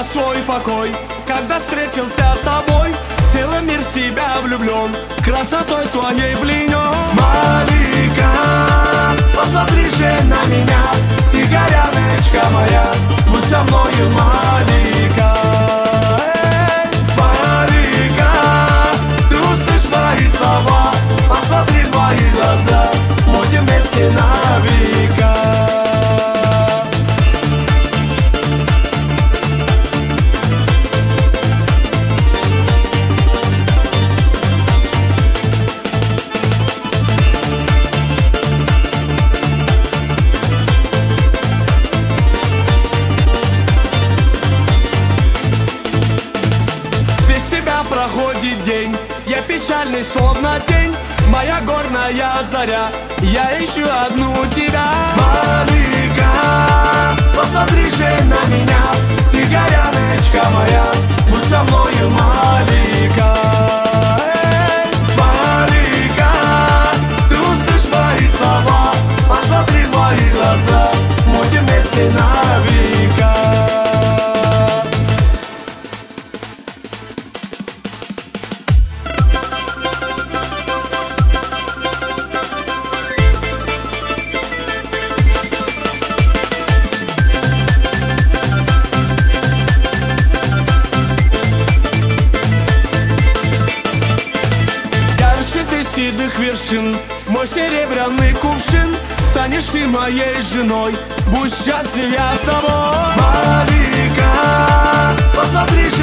я свой покой. Когда встретился с тобой, целый мир в тебя влюблен, красотой твоей пленен. Малика, посмотри же на меня, ты горяночка моя, будь со мною, Малика. Малика, ты услышь мои слова, посмотри в мои глаза, будем вместе на века. Проходит день, я печальный, словно тень, моя горная заря, я ищу одну тебя. Малика, посмотри же на меня, ты горяночка моя, будь со мною, Малика. Малика, ты услышь мои слова, посмотри в мои глаза, будем вместе на века. Седых вершин, мой серебряный кувшин, станешь ты моей женой, будь счастлив я с тобой. Малика, посмотри же